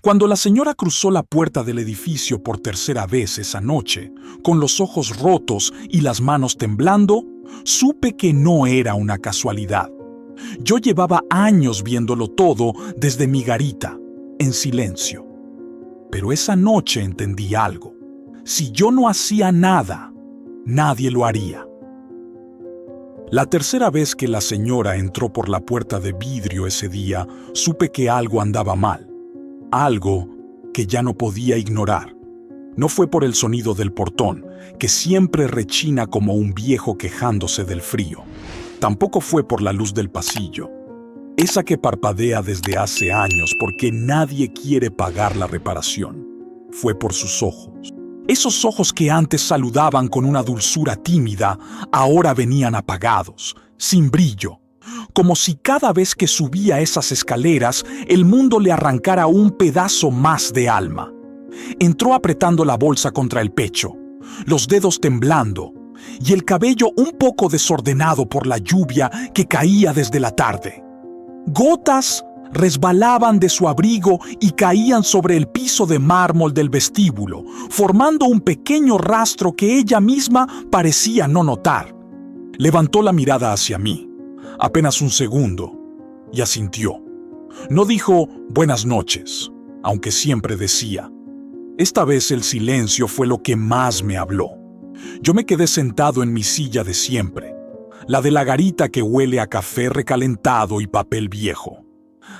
Cuando la señora cruzó la puerta del edificio por tercera vez esa noche, con los ojos rotos y las manos temblando, supe que no era una casualidad. Yo llevaba años viéndolo todo desde mi garita, en silencio. Pero esa noche entendí algo. Si yo no hacía nada, nadie lo haría. La tercera vez que la señora entró por la puerta de vidrio ese día, supe que algo andaba mal. Algo que ya no podía ignorar. No fue por el sonido del portón, que siempre rechina como un viejo quejándose del frío. Tampoco fue por la luz del pasillo, esa que parpadea desde hace años porque nadie quiere pagar la reparación. Fue por sus ojos. Esos ojos que antes saludaban con una dulzura tímida, ahora venían apagados, sin brillo, como si cada vez que subía esas escaleras el mundo le arrancara un pedazo más de alma. Entró apretando la bolsa contra el pecho, los dedos temblando, y el cabello un poco desordenado por la lluvia que caía desde la tarde. Gotas resbalaban de su abrigo y caían sobre el piso de mármol del vestíbulo, formando un pequeño rastro que ella misma parecía no notar. Levantó la mirada hacia mí, apenas un segundo, y asintió. No dijo buenas noches, aunque siempre decía. Esta vez el silencio fue lo que más me habló. Yo me quedé sentado en mi silla de siempre, la de la garita que huele a café recalentado y papel viejo.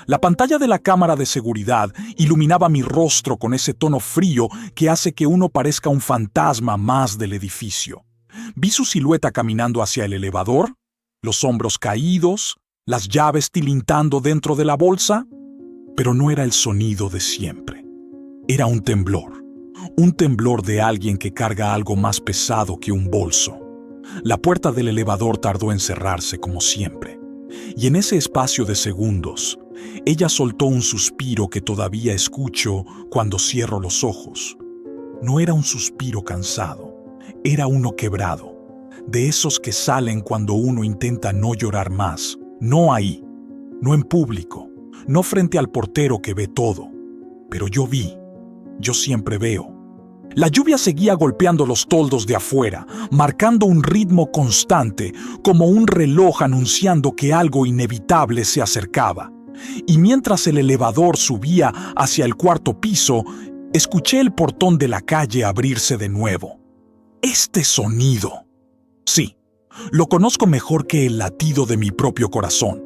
La pantalla de la cámara de seguridad iluminaba mi rostro con ese tono frío que hace que uno parezca un fantasma más del edificio. Vi su silueta caminando hacia el elevador, los hombros caídos, las llaves tilintando dentro de la bolsa, pero no era el sonido de siempre. Era un temblor de alguien que carga algo más pesado que un bolso. La puerta del elevador tardó en cerrarse como siempre, y en ese espacio de segundos, ella soltó un suspiro que todavía escucho cuando cierro los ojos. No era un suspiro cansado, era uno quebrado, de esos que salen cuando uno intenta no llorar más, no ahí, no en público, no frente al portero que ve todo. Pero yo vi, yo siempre veo. La lluvia seguía golpeando los toldos de afuera, marcando un ritmo constante, como un reloj anunciando que algo inevitable se acercaba. Y mientras el elevador subía hacia el cuarto piso, escuché el portón de la calle abrirse de nuevo. Este sonido. Sí, lo conozco mejor que el latido de mi propio corazón.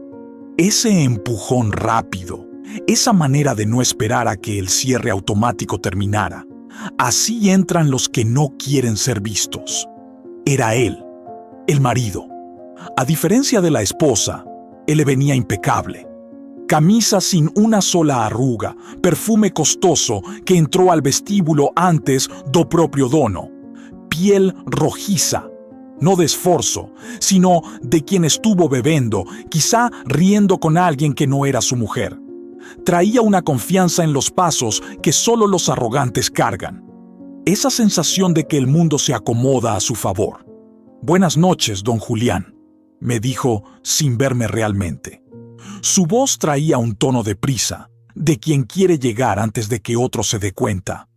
Ese empujón rápido, esa manera de no esperar a que el cierre automático terminara. Así entran los que no quieren ser vistos. Era él, el marido. A diferencia de la esposa, él le venía impecable. Camisa sin una sola arruga, perfume costoso que entró al vestíbulo antes do proprio dono. Piel rojiza, no de esfuerzo, sino de quien estuvo bebiendo, quizá riendo con alguien que no era su mujer. Traía una confianza en los pasos que solo los arrogantes cargan. Esa sensación de que el mundo se acomoda a su favor. «Buenas noches, don Julián», me dijo sin verme realmente. Su voz traía un tono de prisa, de quien quiere llegar antes de que otro se dé cuenta.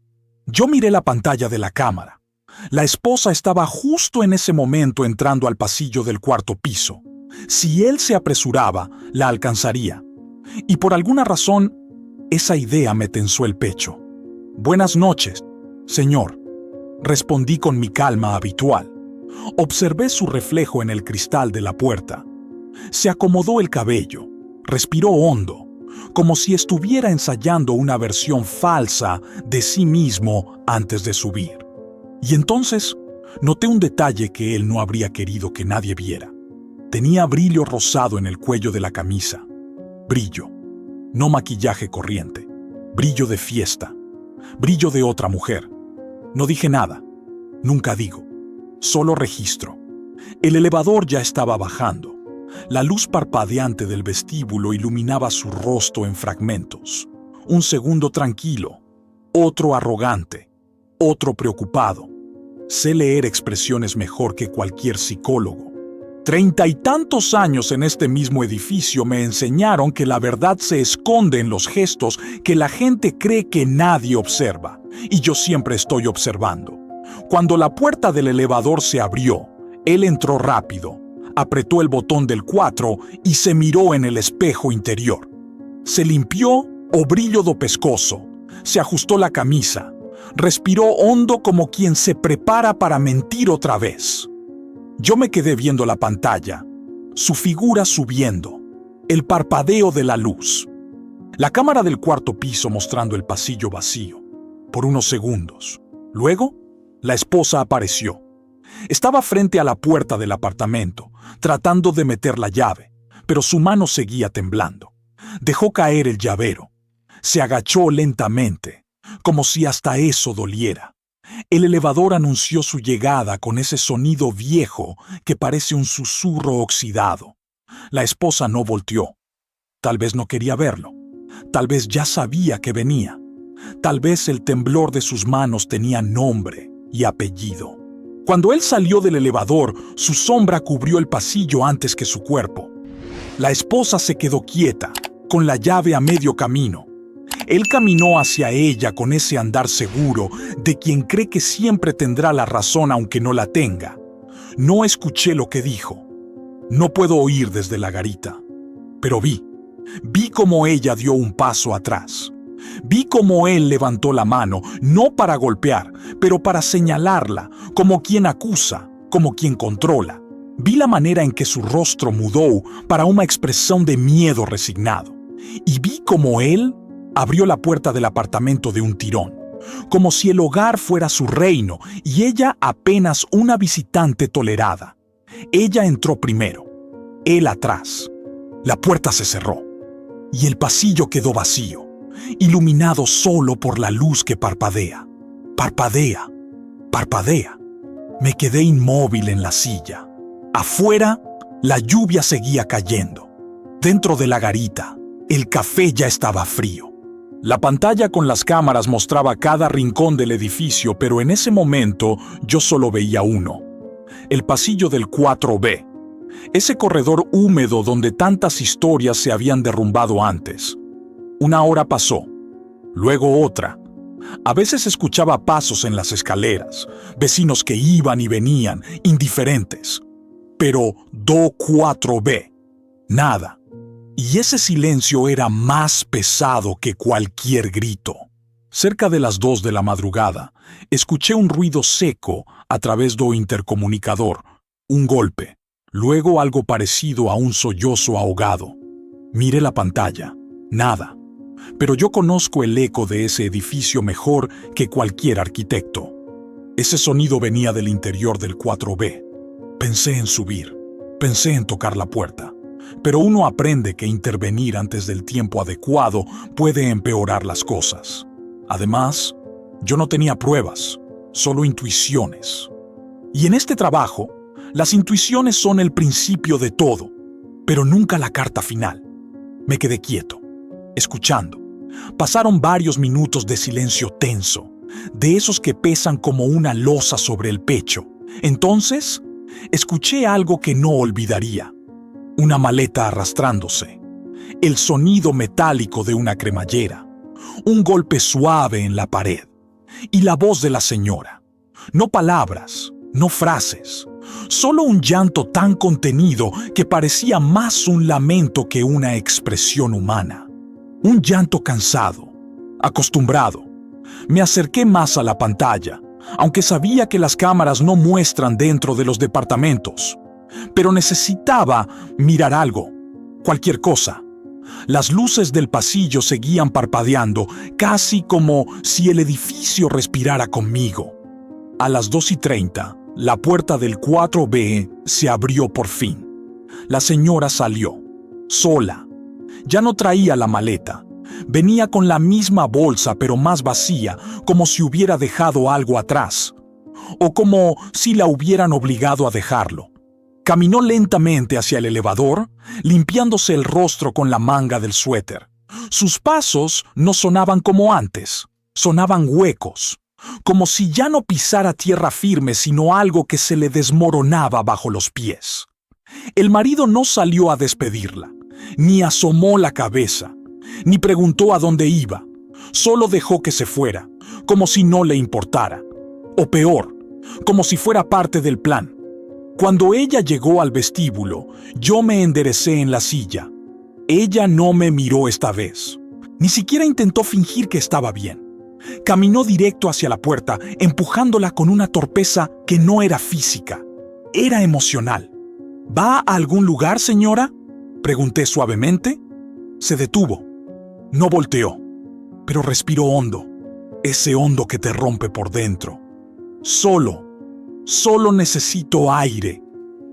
Yo miré la pantalla de la cámara. La esposa estaba justo en ese momento entrando al pasillo del cuarto piso. Si él se apresuraba, la alcanzaría. Y por alguna razón, esa idea me tensó el pecho. «Buenas noches, señor», respondí con mi calma habitual. Observé su reflejo en el cristal de la puerta. Se acomodó el cabello, respiró hondo, como si estuviera ensayando una versión falsa de sí mismo antes de subir. Y entonces noté un detalle que él no habría querido que nadie viera. Tenía brillo rosado en el cuello de la camisa. Brillo, no maquillaje corriente, brillo de fiesta, brillo de otra mujer. No dije nada, nunca digo, solo registro. El elevador ya estaba bajando. La luz parpadeante del vestíbulo iluminaba su rostro en fragmentos. Un segundo tranquilo, otro arrogante, otro preocupado. Sé leer expresiones mejor que cualquier psicólogo. 30 y tantos años en este mismo edificio me enseñaron que la verdad se esconde en los gestos que la gente cree que nadie observa, y yo siempre estoy observando. Cuando la puerta del elevador se abrió, él entró rápido, apretó el botón del 4 y se miró en el espejo interior. Se limpió o brillo do pescozo, se ajustó la camisa, respiró hondo como quien se prepara para mentir otra vez. Yo me quedé viendo la pantalla, su figura subiendo, el parpadeo de la luz. La cámara del cuarto piso mostrando el pasillo vacío, por unos segundos. Luego, la esposa apareció. Estaba frente a la puerta del apartamento, tratando de meter la llave, pero su mano seguía temblando. Dejó caer el llavero. Se agachó lentamente, como si hasta eso doliera. El elevador anunció su llegada con ese sonido viejo que parece un susurro oxidado. La esposa no volteó. Tal vez no quería verlo. Tal vez ya sabía que venía. Tal vez el temblor de sus manos tenía nombre y apellido. Cuando él salió del elevador, su sombra cubrió el pasillo antes que su cuerpo. La esposa se quedó quieta, con la llave a medio camino. Él caminó hacia ella con ese andar seguro de quien cree que siempre tendrá la razón aunque no la tenga. No escuché lo que dijo. No puedo oír desde la garita. Pero vi cómo ella dio un paso atrás. Vi cómo él levantó la mano, no para golpear, pero para señalarla, como quien acusa, como quien controla. Vi la manera en que su rostro mudó para una expresión de miedo resignado. Y vi cómo él abrió la puerta del apartamento de un tirón, como si el hogar fuera su reino y ella apenas una visitante tolerada. Ella entró primero, él atrás. La puerta se cerró y el pasillo quedó vacío, iluminado solo por la luz que parpadea. Parpadea, parpadea. Me quedé inmóvil en la silla. Afuera, la lluvia seguía cayendo. Dentro de la garita, el café ya estaba frío. La pantalla con las cámaras mostraba cada rincón del edificio, pero en ese momento yo solo veía uno. El pasillo del 4B. Ese corredor húmedo donde tantas historias se habían derrumbado antes. Una hora pasó, luego otra. A veces escuchaba pasos en las escaleras, vecinos que iban y venían, indiferentes. Pero do 4B, nada. Y ese silencio era más pesado que cualquier grito. Cerca de las 2 de la madrugada, escuché un ruido seco a través do intercomunicador, un golpe, luego algo parecido a un sollozo ahogado. Miré la pantalla, nada. Pero yo conozco el eco de ese edificio mejor que cualquier arquitecto. Ese sonido venía del interior del 4B. Pensé en subir, pensé en tocar la puerta. Pero uno aprende que intervenir antes del tiempo adecuado puede empeorar las cosas. Además, yo no tenía pruebas, solo intuiciones. Y en este trabajo, las intuiciones son el principio de todo, pero nunca la carta final. Me quedé quieto, escuchando. Pasaron varios minutos de silencio tenso, de esos que pesan como una losa sobre el pecho. Entonces, escuché algo que no olvidaría. Una maleta arrastrándose, el sonido metálico de una cremallera, un golpe suave en la pared y la voz de la señora. No palabras, no frases, solo un llanto tan contenido que parecía más un lamento que una expresión humana. Un llanto cansado, acostumbrado. Me acerqué más a la pantalla, aunque sabía que las cámaras no muestran dentro de los departamentos. Pero necesitaba mirar algo, cualquier cosa. Las luces del pasillo seguían parpadeando, casi como si el edificio respirara conmigo. A las 2:30, la puerta del 4B se abrió por fin. La señora salió, sola. Ya no traía la maleta. Venía con la misma bolsa, pero más vacía, como si hubiera dejado algo atrás, o como si la hubieran obligado a dejarlo. Caminó lentamente hacia el elevador, limpiándose el rostro con la manga del suéter. Sus pasos no sonaban como antes, sonaban huecos, como si ya no pisara tierra firme, sino algo que se le desmoronaba bajo los pies. El marido no salió a despedirla, ni asomó la cabeza, ni preguntó a dónde iba. Solo dejó que se fuera, como si no le importara. O peor, como si fuera parte del plan. Cuando ella llegó al vestíbulo, yo me enderecé en la silla. Ella no me miró esta vez. Ni siquiera intentó fingir que estaba bien. Caminó directo hacia la puerta, empujándola con una torpeza que no era física, era emocional. ¿Va a algún lugar, señora?, pregunté suavemente. Se detuvo. No volteó, pero respiró hondo, ese hondo que te rompe por dentro. Solo necesito aire,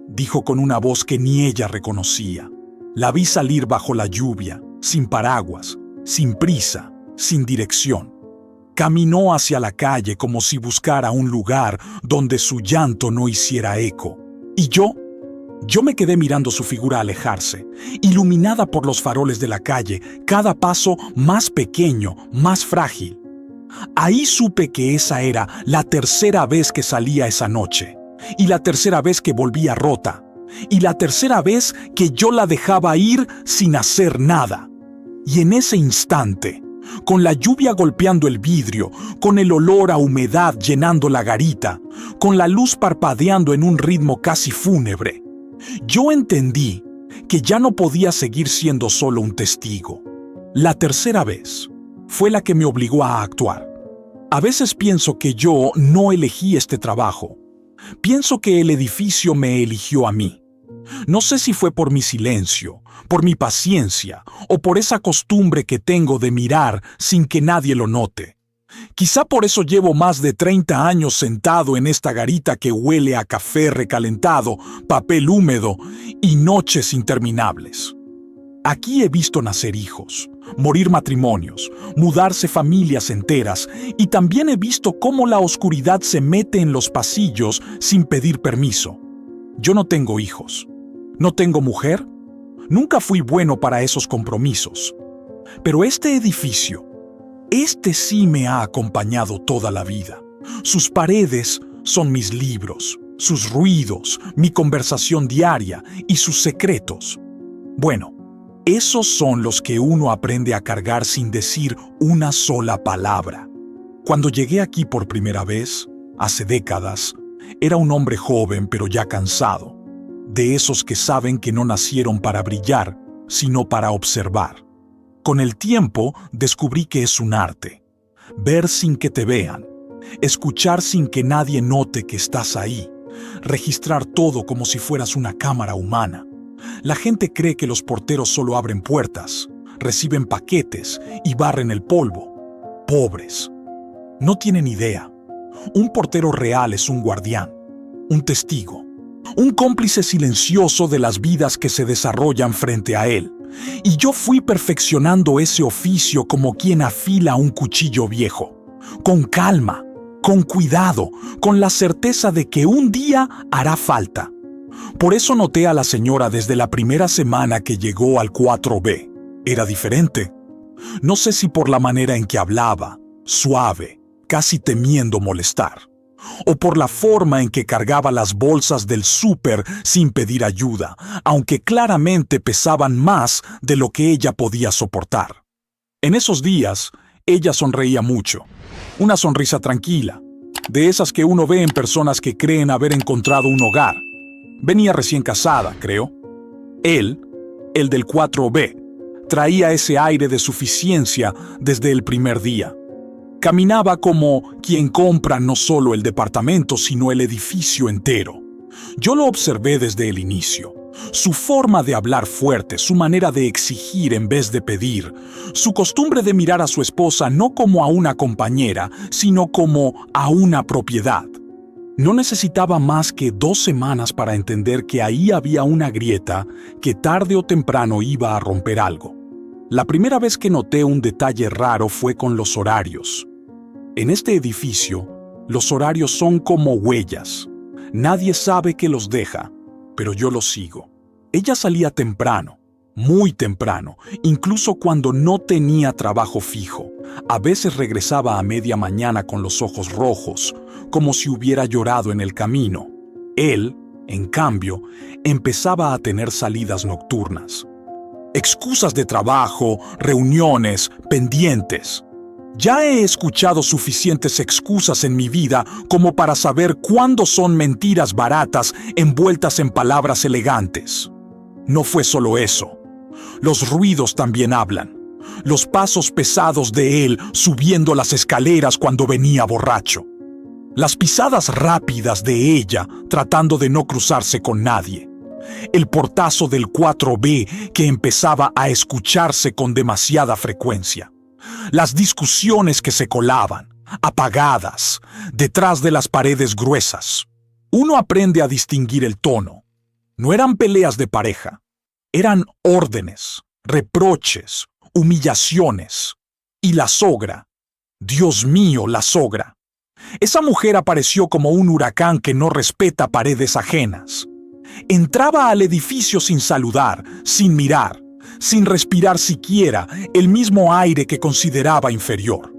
dijo con una voz que ni ella reconocía. La vi salir bajo la lluvia, sin paraguas, sin prisa, sin dirección. Caminó hacia la calle como si buscara un lugar donde su llanto no hiciera eco. Y yo me quedé mirando su figura alejarse, iluminada por los faroles de la calle, cada paso más pequeño, más frágil. Ahí supe que esa era la tercera vez que salía esa noche, y la tercera vez que volvía rota, y la tercera vez que yo la dejaba ir sin hacer nada. Y en ese instante, con la lluvia golpeando el vidrio, con el olor a humedad llenando la garita, con la luz parpadeando en un ritmo casi fúnebre, yo entendí que ya no podía seguir siendo solo un testigo. La tercera vez fue la que me obligó a actuar. A veces pienso que yo no elegí este trabajo. Pienso que el edificio me eligió a mí. No sé si fue por mi silencio, por mi paciencia o por esa costumbre que tengo de mirar sin que nadie lo note. Quizá por eso llevo más de 30 años sentado en esta garita que huele a café recalentado, papel húmedo y noches interminables. Aquí he visto nacer hijos, morir matrimonios, mudarse familias enteras, y también he visto cómo la oscuridad se mete en los pasillos sin pedir permiso. Yo no tengo hijos, no tengo mujer, nunca fui bueno para esos compromisos. Pero este edificio, este sí me ha acompañado toda la vida. Sus paredes son mis libros, sus ruidos, mi conversación diaria y sus secretos. Bueno, esos son los que uno aprende a cargar sin decir una sola palabra. Cuando llegué aquí por primera vez, hace décadas, era un hombre joven pero ya cansado, de esos que saben que no nacieron para brillar, sino para observar. Con el tiempo descubrí que es un arte. Ver sin que te vean, escuchar sin que nadie note que estás ahí, registrar todo como si fueras una cámara humana. La gente cree que los porteros solo abren puertas, reciben paquetes y barren el polvo. Pobres. No tienen idea. Un portero real es un guardián, un testigo, un cómplice silencioso de las vidas que se desarrollan frente a él. Y yo fui perfeccionando ese oficio como quien afila un cuchillo viejo, con calma, con cuidado, con la certeza de que un día hará falta. Por eso noté a la señora desde la primera semana que llegó al 4B. Era diferente. No sé si por la manera en que hablaba, suave, casi temiendo molestar, o por la forma en que cargaba las bolsas del súper sin pedir ayuda, aunque claramente pesaban más de lo que ella podía soportar. En esos días, ella sonreía mucho. Una sonrisa tranquila, de esas que uno ve en personas que creen haber encontrado un hogar. Venía recién casada, creo. Él, el del 4B, traía ese aire de suficiencia desde el primer día. Caminaba como quien compra no solo el departamento, sino el edificio entero. Yo lo observé desde el inicio. Su forma de hablar fuerte, su manera de exigir en vez de pedir, su costumbre de mirar a su esposa no como a una compañera, sino como a una propiedad. No necesitaba más que 2 semanas para entender que ahí había una grieta que tarde o temprano iba a romper algo. La primera vez que noté un detalle raro fue con los horarios. En este edificio, los horarios son como huellas. Nadie sabe que los deja, pero yo los sigo. Ella salía temprano, muy temprano, incluso cuando no tenía trabajo fijo. A veces regresaba a media mañana con los ojos rojos, como si hubiera llorado en el camino. Él En cambio, empezaba a tener salidas nocturnas. Excusas de trabajo, reuniones, pendientes. Ya he escuchado suficientes excusas en mi vida como para saber cuándo son mentiras baratas envueltas en palabras elegantes. No fue solo eso. Los ruidos también hablan. Los pasos pesados de él subiendo las escaleras cuando venía borracho. Las pisadas rápidas de ella tratando de no cruzarse con nadie. El portazo del 4B que empezaba a escucharse con demasiada frecuencia. Las discusiones que se colaban, apagadas, detrás de las paredes gruesas. Uno aprende a distinguir el tono. No eran peleas de pareja. Eran órdenes, reproches, humillaciones. Y la sogra. Dios mío, la sogra. Esa mujer apareció como un huracán que no respeta paredes ajenas. Entraba al edificio sin saludar, sin mirar, sin respirar siquiera el mismo aire que consideraba inferior.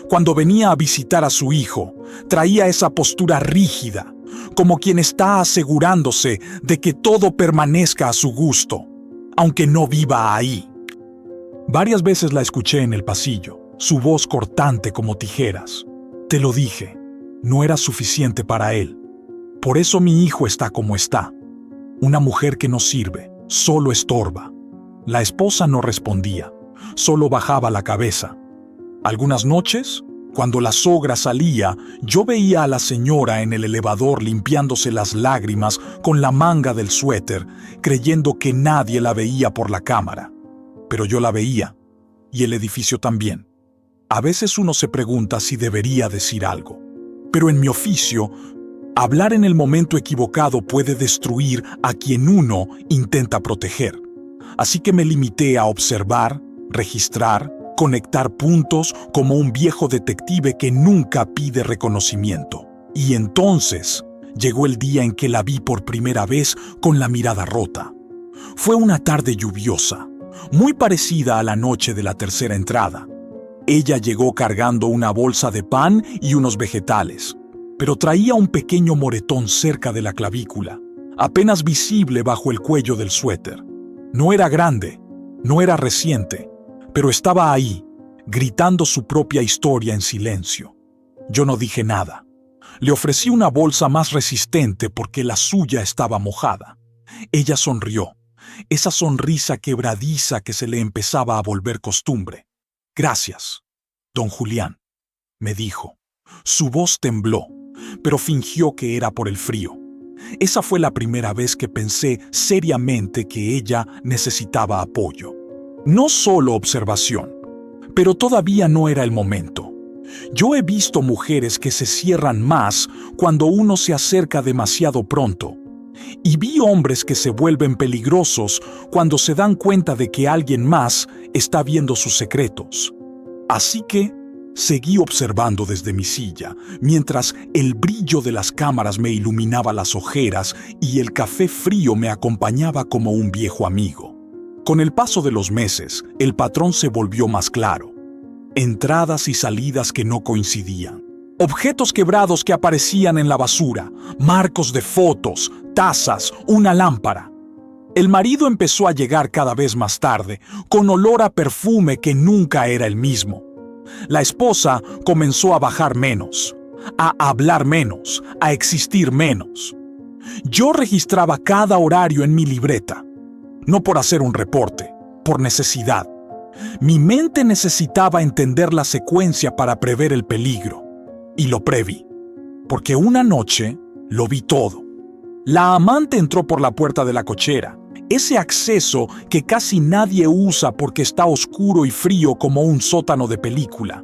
Cuando venía a visitar a su hijo, traía esa postura rígida, como quien está asegurándose de que todo permanezca a su gusto, aunque no viva ahí. Varias veces la escuché en el pasillo, su voz cortante como tijeras. Te lo dije, no era suficiente para él. Por eso mi hijo está como está. Una mujer que no sirve, solo estorba. La esposa no respondía, solo bajaba la cabeza. Algunas noches, cuando la sogra salía, yo veía a la señora en el elevador limpiándose las lágrimas con la manga del suéter, creyendo que nadie la veía por la cámara. Pero yo la veía, y el edificio también. A veces uno se pregunta si debería decir algo. Pero en mi oficio, hablar en el momento equivocado puede destruir a quien uno intenta proteger. Así que me limité a observar, registrar, conectar puntos como un viejo detective que nunca pide reconocimiento. Y entonces llegó el día en que la vi por primera vez con la mirada rota. Fue una tarde lluviosa, muy parecida a la noche de la tercera entrada. Ella llegó cargando una bolsa de pan y unos vegetales, pero traía un pequeño moretón cerca de la clavícula, apenas visible bajo el cuello del suéter. No era grande, no era reciente, pero estaba ahí, gritando su propia historia en silencio. Yo no dije nada. Le ofrecí una bolsa más resistente porque la suya estaba mojada. Ella sonrió, esa sonrisa quebradiza que se le empezaba a volver costumbre. Gracias, don Julián, me dijo. Su voz tembló, pero fingió que era por el frío. Esa fue la primera vez que pensé seriamente que ella necesitaba apoyo. No solo observación, pero todavía no era el momento. Yo he visto mujeres que se cierran más cuando uno se acerca demasiado pronto. Y vi hombres que se vuelven peligrosos cuando se dan cuenta de que alguien más está viendo sus secretos. Así que seguí observando desde mi silla, mientras el brillo de las cámaras me iluminaba las ojeras y el café frío me acompañaba como un viejo amigo. Con el paso de los meses, el patrón se volvió más claro. Entradas y salidas que no coincidían. Objetos quebrados que aparecían en la basura, marcos de fotos, tazas, una lámpara. El marido empezó a llegar cada vez más tarde, con olor a perfume que nunca era el mismo. La esposa comenzó a bajar menos, a hablar menos, a existir menos. Yo registraba cada horario en mi libreta, no por hacer un reporte, por necesidad. Mi mente necesitaba entender la secuencia para prever el peligro, y lo preví, porque una noche lo vi todo. La amante entró por la puerta de la cochera, ese acceso que casi nadie usa porque está oscuro y frío como un sótano de película.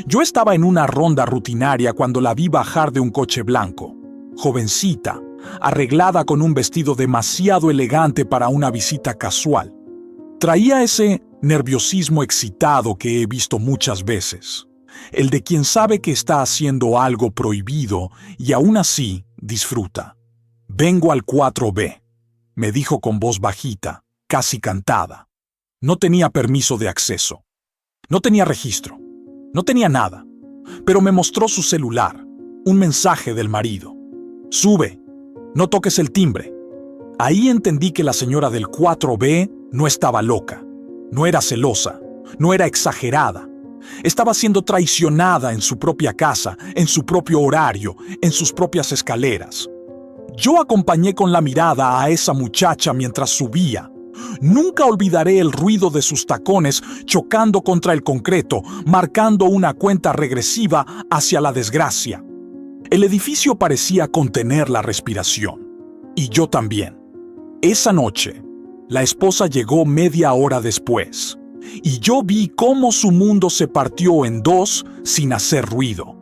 Yo estaba en una ronda rutinaria cuando la vi bajar de un coche blanco, jovencita, arreglada con un vestido demasiado elegante para una visita casual. Traía ese nerviosismo excitado que he visto muchas veces, el de quien sabe que está haciendo algo prohibido y aún así disfruta. «Vengo al 4B», me dijo con voz bajita, casi cantada. No tenía permiso de acceso. No tenía registro. No tenía nada. Pero me mostró su celular, un mensaje del marido. «Sube. no toques el timbre. Ahí entendí que la señora del 4B no estaba loca, no era celosa, no era exagerada. Estaba siendo traicionada en su propia casa, en su propio horario, en sus propias escaleras. Yo acompañé con la mirada a esa muchacha mientras subía. Nunca olvidaré el ruido de sus tacones chocando contra el concreto, marcando una cuenta regresiva hacia la desgracia. El edificio parecía contener la respiración. Y yo también. Esa noche, la esposa llegó media hora después, y yo vi cómo su mundo se partió en dos sin hacer ruido.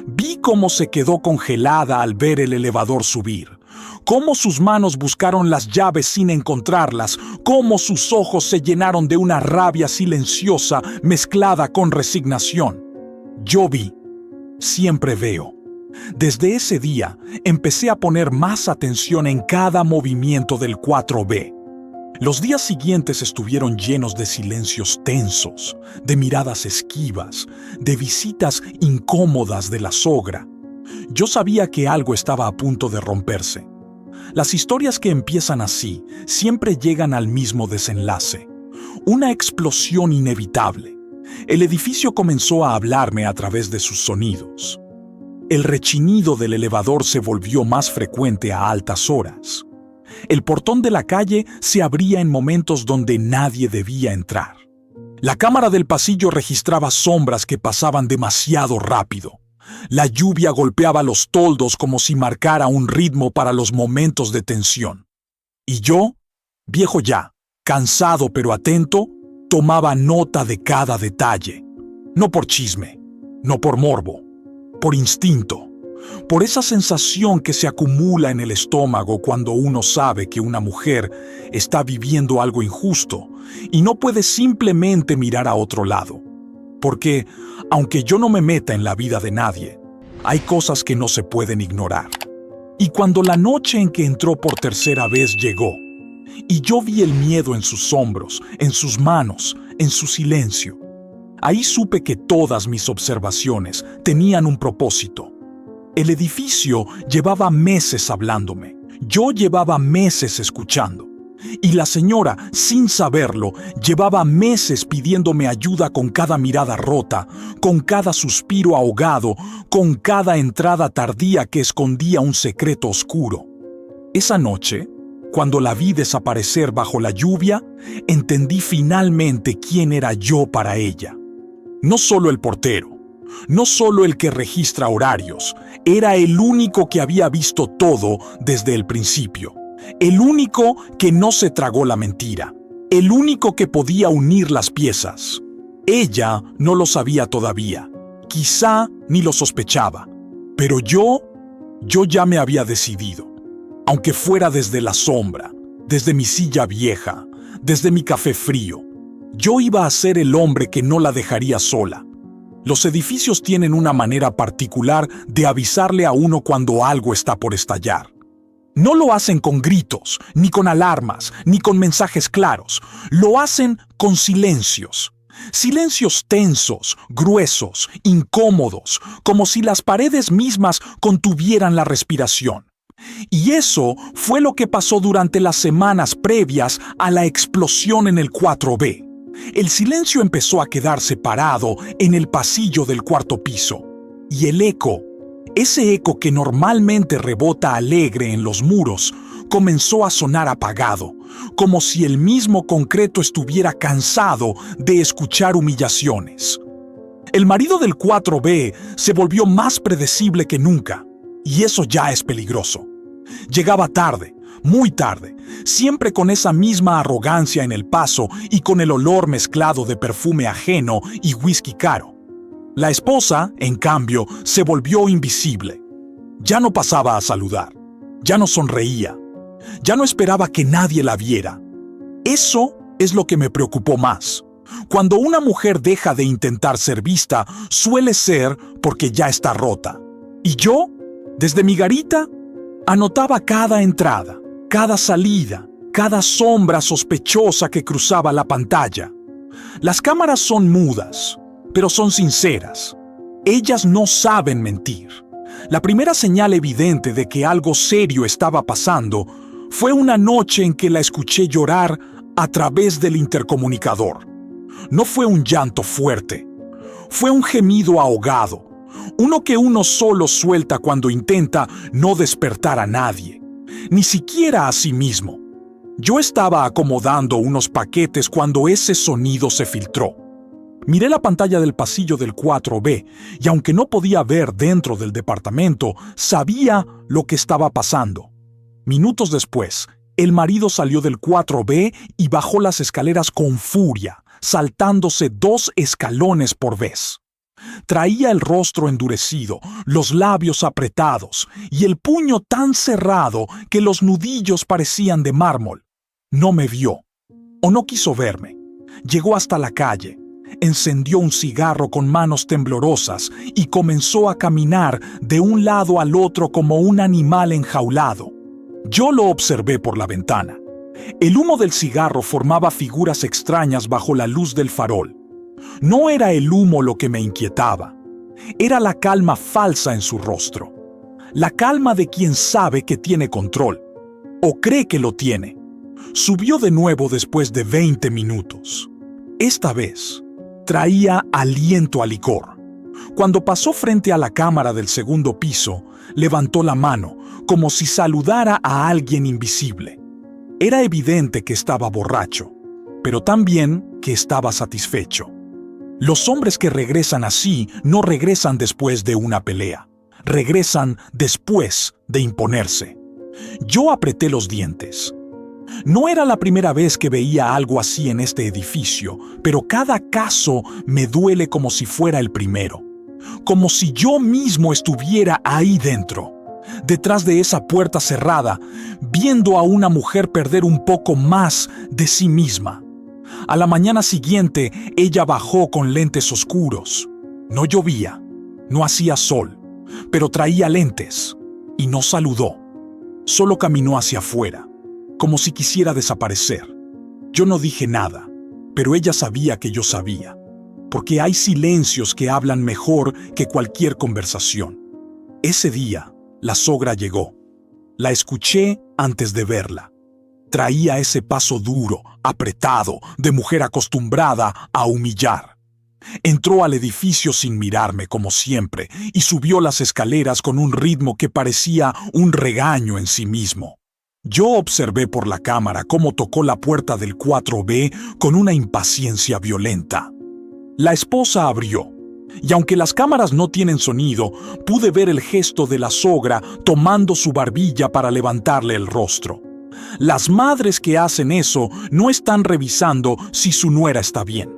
Vi cómo se quedó congelada al ver el elevador subir, cómo sus manos buscaron las llaves sin encontrarlas, cómo sus ojos se llenaron de una rabia silenciosa mezclada con resignación. Yo vi, siempre veo. Desde ese día empecé a poner más atención en cada movimiento del 4B. Los días siguientes estuvieron llenos de silencios tensos, de miradas esquivas, de visitas incómodas de la sogra. Yo sabía que algo estaba a punto de romperse. Las historias que empiezan así siempre llegan al mismo desenlace. Una explosión inevitable. El edificio comenzó a hablarme a través de sus sonidos. El rechinido del elevador se volvió más frecuente a altas horas. El portón de la calle se abría en momentos donde nadie debía entrar. La cámara del pasillo registraba sombras que pasaban demasiado rápido. La lluvia golpeaba los toldos como si marcara un ritmo para los momentos de tensión. Y yo, viejo ya, cansado pero atento, tomaba nota de cada detalle. No por chisme, no por morbo, por instinto. Por esa sensación que se acumula en el estómago cuando uno sabe que una mujer está viviendo algo injusto y no puede simplemente mirar a otro lado. Porque, aunque yo no me meta en la vida de nadie, hay cosas que no se pueden ignorar. Y cuando la noche en que entró por tercera vez llegó, y yo vi el miedo en sus hombros, en sus manos, en su silencio, ahí supe que todas mis observaciones tenían un propósito. El edificio llevaba meses hablándome, yo llevaba meses escuchando. Y la señora, sin saberlo, llevaba meses pidiéndome ayuda con cada mirada rota, con cada suspiro ahogado, con cada entrada tardía que escondía un secreto oscuro. Esa noche, cuando la vi desaparecer bajo la lluvia, entendí finalmente quién era yo para ella. No solo el portero, no solo el que registra horarios, era el único que había visto todo desde el principio. El único que no se tragó la mentira. El único que podía unir las piezas. Ella no lo sabía todavía. Quizá ni lo sospechaba. Pero yo ya me había decidido. Aunque fuera desde la sombra, desde mi silla vieja, desde mi café frío, yo iba a ser el hombre que no la dejaría sola. Los edificios tienen una manera particular de avisarle a uno cuando algo está por estallar. No lo hacen con gritos, ni con alarmas, ni con mensajes claros. Lo hacen con silencios. Silencios tensos, gruesos, incómodos, como si las paredes mismas contuvieran la respiración. Y eso fue lo que pasó durante las semanas previas a la explosión en el 4B. El silencio empezó a quedar separado en el pasillo del cuarto piso. Y el eco, ese eco que normalmente rebota alegre en los muros, comenzó a sonar apagado, como si el mismo concreto estuviera cansado de escuchar humillaciones. El marido del 4B se volvió más predecible que nunca, y eso ya es peligroso. Llegaba tarde, muy tarde, siempre con esa misma arrogancia en el paso y con el olor mezclado de perfume ajeno y whisky caro. La esposa, en cambio, se volvió invisible. Ya no pasaba a saludar, ya no sonreía, ya no esperaba que nadie la viera. Eso es lo que me preocupó más. Cuando una mujer deja de intentar ser vista, suele ser porque ya está rota. Y yo, desde mi garita, anotaba cada entrada, cada salida, cada sombra sospechosa que cruzaba la pantalla. Las cámaras son mudas, pero son sinceras. Ellas no saben mentir. La primera señal evidente de que algo serio estaba pasando fue una noche en que la escuché llorar a través del intercomunicador. No fue un llanto fuerte, fue un gemido ahogado, uno que uno solo suelta cuando intenta no despertar a nadie, ni siquiera a sí mismo. Yo estaba acomodando unos paquetes cuando ese sonido se filtró. Miré la pantalla del pasillo del 4B y aunque no podía ver dentro del departamento, sabía lo que estaba pasando. Minutos después, el marido salió del 4B y bajó las escaleras con furia, saltándose 2 escalones por vez. Traía el rostro endurecido, los labios apretados y el puño tan cerrado que los nudillos parecían de mármol. No me vio, o no quiso verme. Llegó hasta la calle, encendió un cigarro con manos temblorosas y comenzó a caminar de un lado al otro como un animal enjaulado. Yo lo observé por la ventana. El humo del cigarro formaba figuras extrañas bajo la luz del farol. No era el humo lo que me inquietaba. Era la calma falsa en su rostro. La calma de quien sabe que tiene control, o cree que lo tiene. Subió de nuevo después de 20 minutos. Esta vez, traía aliento a licor. Cuando pasó frente a la cámara del segundo piso, levantó la mano, como si saludara a alguien invisible. Era evidente que estaba borracho, pero también que estaba satisfecho. Los hombres que regresan así no regresan después de una pelea. Regresan después de imponerse. Yo apreté los dientes. No era la primera vez que veía algo así en este edificio, pero cada caso me duele como si fuera el primero. Como si yo mismo estuviera ahí dentro, detrás de esa puerta cerrada, viendo a una mujer perder un poco más de sí misma. A la mañana siguiente, ella bajó con lentes oscuros. No llovía, no hacía sol, pero traía lentes y no saludó. Solo caminó hacia afuera, como si quisiera desaparecer. Yo no dije nada, pero ella sabía que yo sabía, porque hay silencios que hablan mejor que cualquier conversación. Ese día, la sogra llegó. La escuché antes de verla. Traía ese paso duro, apretado, de mujer acostumbrada a humillar. Entró al edificio sin mirarme, como siempre, y subió las escaleras con un ritmo que parecía un regaño en sí mismo. Yo observé por la cámara cómo tocó la puerta del 4B con una impaciencia violenta. La esposa abrió, y aunque las cámaras no tienen sonido, pude ver el gesto de la sogra tomando su barbilla para levantarle el rostro. Las madres que hacen eso no están revisando si su nuera está bien.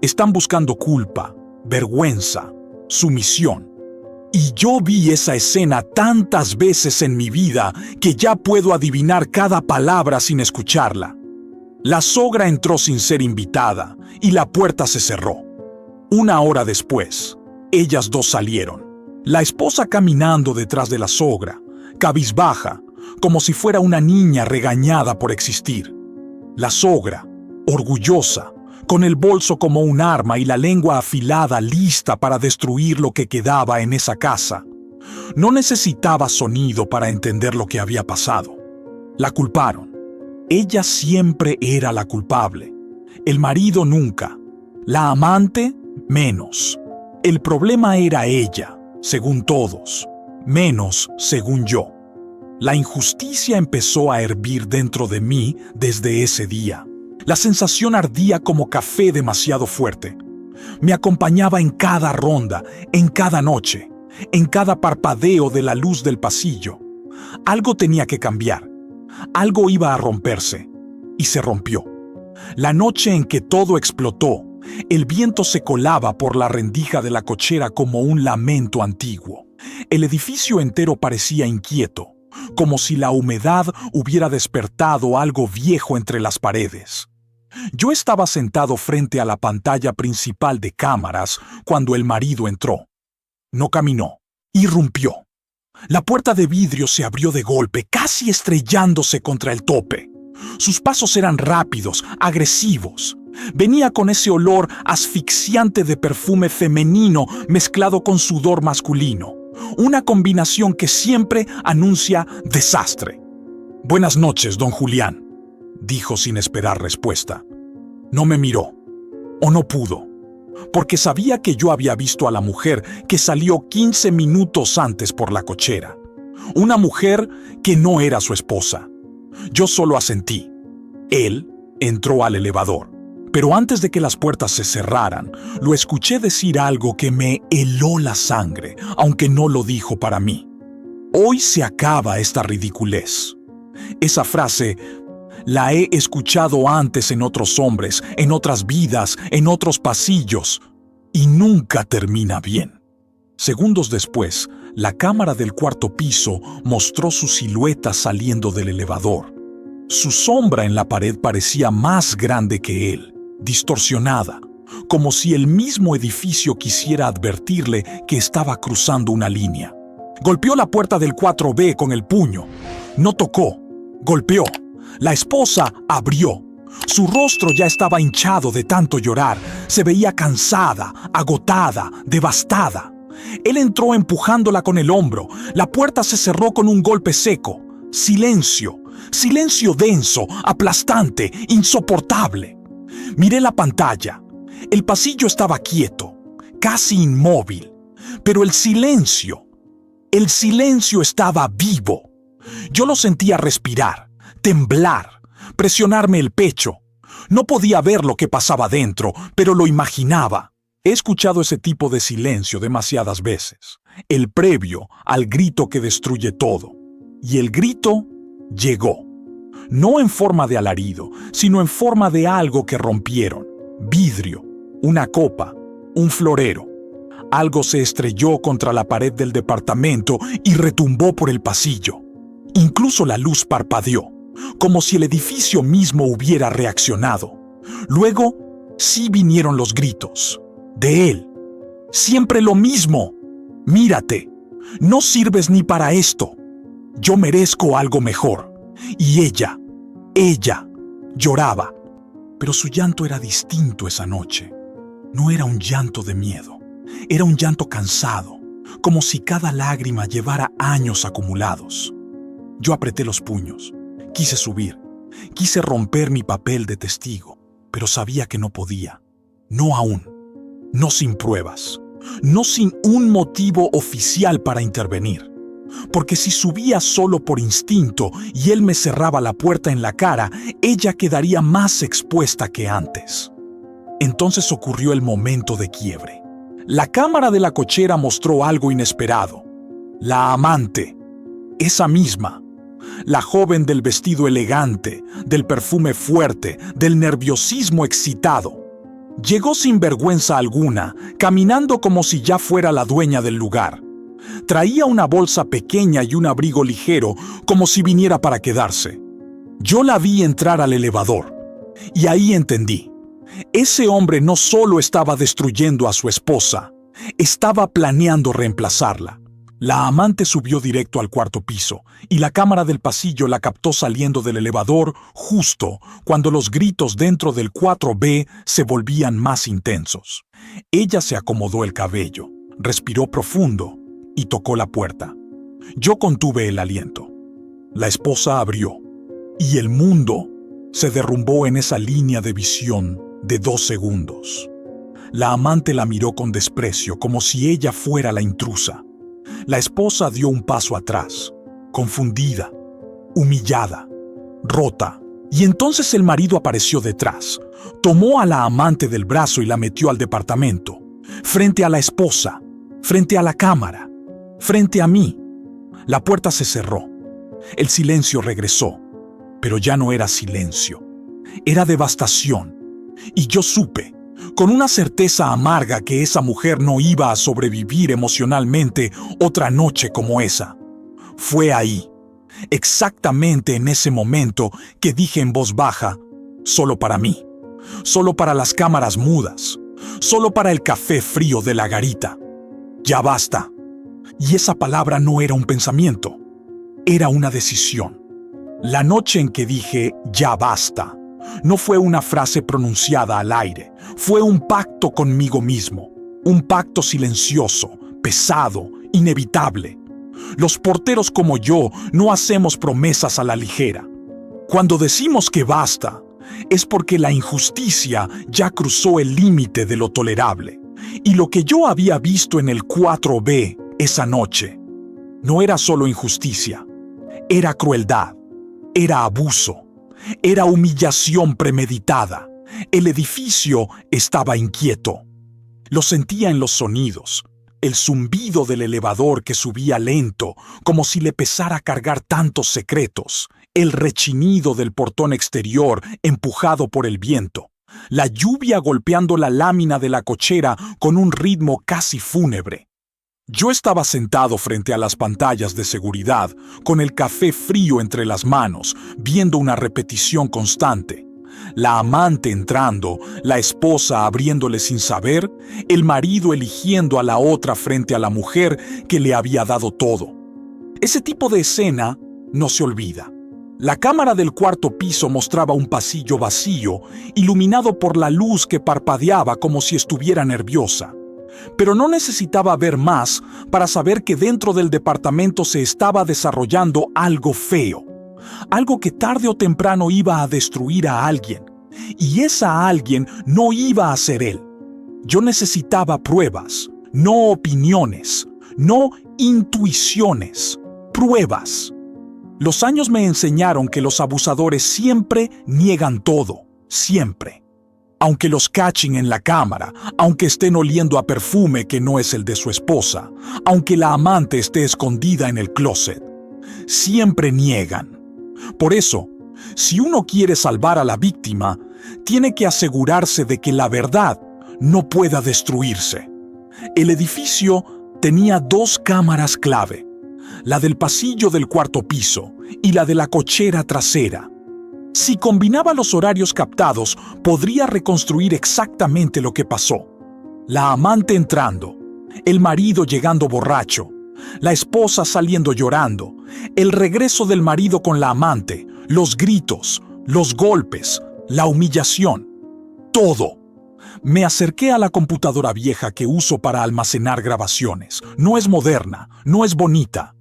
Están buscando culpa, vergüenza, sumisión. Y yo vi esa escena tantas veces en mi vida que ya puedo adivinar cada palabra sin escucharla. La sogra entró sin ser invitada y la puerta se cerró. 1 hora después, ellas dos salieron. La esposa caminando detrás de la sogra, cabizbaja, como si fuera una niña regañada por existir. La sogra, orgullosa, con el bolso como un arma y la lengua afilada lista para destruir lo que quedaba en esa casa. No necesitaba sonido para entender lo que había pasado. La culparon. Ella siempre era la culpable. El marido nunca. La amante, menos. El problema era ella, según todos, menos según yo. La injusticia empezó a hervir dentro de mí desde ese día. La sensación ardía como café demasiado fuerte. Me acompañaba en cada ronda, en cada noche, en cada parpadeo de la luz del pasillo. Algo tenía que cambiar. Algo iba a romperse. Y se rompió. La noche en que todo explotó, el viento se colaba por la rendija de la cochera como un lamento antiguo. El edificio entero parecía inquieto, como si la humedad hubiera despertado algo viejo entre las paredes. Yo estaba sentado frente a la pantalla principal de cámaras cuando el marido entró. No caminó, irrumpió. La puerta de vidrio se abrió de golpe, casi estrellándose contra el tope. Sus pasos eran rápidos, agresivos. Venía con ese olor asfixiante de perfume femenino mezclado con sudor masculino. Una combinación que siempre anuncia desastre. «Buenas noches, don Julián», dijo sin esperar respuesta. No me miró, o no pudo, porque sabía que yo había visto a la mujer que salió 15 minutos antes por la cochera. Una mujer que no era su esposa. Yo solo asentí. Él entró al elevador, pero antes de que las puertas se cerraran, lo escuché decir algo que me heló la sangre, aunque no lo dijo para mí. Hoy se acaba esta ridiculez. Esa frase la he escuchado antes en otros hombres, en otras vidas, en otros pasillos, y nunca termina bien. Segundos después, la cámara del cuarto piso mostró su silueta saliendo del elevador. Su sombra en la pared parecía más grande que él, distorsionada, como si el mismo edificio quisiera advertirle que estaba cruzando una línea. Golpeó la puerta del 4B con el puño. No tocó, golpeó. La esposa abrió. Su rostro ya estaba hinchado de tanto llorar. Se veía cansada, agotada, devastada. Él entró empujándola con el hombro. La puerta se cerró con un golpe seco. Silencio. Silencio denso, aplastante, insoportable. Miré la pantalla. El pasillo estaba quieto, casi inmóvil. Pero el silencio estaba vivo. Yo lo sentía respirar, temblar, presionarme el pecho. No podía ver lo que pasaba dentro, pero lo imaginaba. He escuchado ese tipo de silencio demasiadas veces. El previo al grito que destruye todo. Y el grito llegó. No en forma de alarido, sino en forma de algo que rompieron. Vidrio, una copa, un florero. Algo se estrelló contra la pared del departamento y retumbó por el pasillo. Incluso la luz parpadeó, como si el edificio mismo hubiera reaccionado. Luego, sí vinieron los gritos. De él. Siempre lo mismo. Mírate. No sirves ni para esto. Yo merezco algo mejor. Y ella lloraba. Pero su llanto era distinto esa noche. No era un llanto de miedo. Era un llanto cansado, como si cada lágrima llevara años acumulados. Yo apreté los puños. Quise subir. Quise romper mi papel de testigo, pero sabía que no podía. No aún. No sin pruebas. No sin un motivo oficial para intervenir. Porque si subía solo por instinto y él me cerraba la puerta en la cara, ella quedaría más expuesta que antes. Entonces ocurrió el momento de quiebre. La cámara de la cochera mostró algo inesperado. La amante, esa misma, la joven del vestido elegante, del perfume fuerte, del nerviosismo excitado. Llegó sin vergüenza alguna, caminando como si ya fuera la dueña del lugar. Traía una bolsa pequeña y un abrigo ligero, como si viniera para quedarse. Yo la vi entrar al elevador, y ahí entendí. Ese hombre no solo estaba destruyendo a su esposa, estaba planeando reemplazarla. La amante subió directo al cuarto piso, y la cámara del pasillo la captó saliendo del elevador justo cuando los gritos dentro del 4B se volvían más intensos. Ella se acomodó el cabello, respiró profundo y tocó la puerta. Yo contuve el aliento. La esposa abrió, y el mundo se derrumbó en esa línea de visión de 2 segundos. La amante la miró con desprecio, como si ella fuera la intrusa. La esposa dio un paso atrás, confundida, humillada, rota. Y entonces el marido apareció detrás, tomó a la amante del brazo y la metió al departamento, frente a la esposa, frente a la cámara, frente a mí. La puerta se cerró. El silencio regresó, pero ya no era silencio. Era devastación. Y yo supe, con una certeza amarga, que esa mujer no iba a sobrevivir emocionalmente otra noche como esa. Fue ahí, exactamente en ese momento, que dije en voz baja, solo para mí, solo para las cámaras mudas, solo para el café frío de la garita. Ya basta. Y esa palabra no era un pensamiento, era una decisión. La noche en que dije ya basta, no fue una frase pronunciada al aire, fue un pacto conmigo mismo, un pacto silencioso, pesado inevitable. Los porteros como yo no hacemos promesas a la ligera. Cuando decimos que basta, es porque la injusticia ya cruzó el límite de lo tolerable. Y lo que yo había visto en el 4B esa noche no era solo injusticia, era crueldad, era abuso, era humillación premeditada. El edificio estaba inquieto. Lo sentía en los sonidos, el zumbido del elevador que subía lento, como si le pesara cargar tantos secretos, el rechinido del portón exterior empujado por el viento, la lluvia golpeando la lámina de la cochera con un ritmo casi fúnebre. Yo estaba sentado frente a las pantallas de seguridad, con el café frío entre las manos, viendo una repetición constante. La amante entrando, la esposa abriéndole sin saber, el marido eligiendo a la otra frente a la mujer que le había dado todo. Ese tipo de escena no se olvida. La cámara del cuarto piso mostraba un pasillo vacío, iluminado por la luz que parpadeaba como si estuviera nerviosa. Pero no necesitaba ver más para saber que dentro del departamento se estaba desarrollando algo feo. Algo que tarde o temprano iba a destruir a alguien. Y esa alguien no iba a ser él. Yo necesitaba pruebas, no opiniones, no intuiciones, pruebas. Los años me enseñaron que los abusadores siempre niegan todo, siempre. Aunque los cachen en la cámara, aunque estén oliendo a perfume que no es el de su esposa, aunque la amante esté escondida en el closet, siempre niegan. Por eso, si uno quiere salvar a la víctima, tiene que asegurarse de que la verdad no pueda destruirse. El edificio tenía 2 cámaras clave, la del pasillo del cuarto piso y la de la cochera trasera. Si combinaba los horarios captados, podría reconstruir exactamente lo que pasó. La amante entrando, el marido llegando borracho, la esposa saliendo llorando, el regreso del marido con la amante, los gritos, los golpes, la humillación, todo. Me acerqué a la computadora vieja que uso para almacenar grabaciones. No es moderna, no es bonita,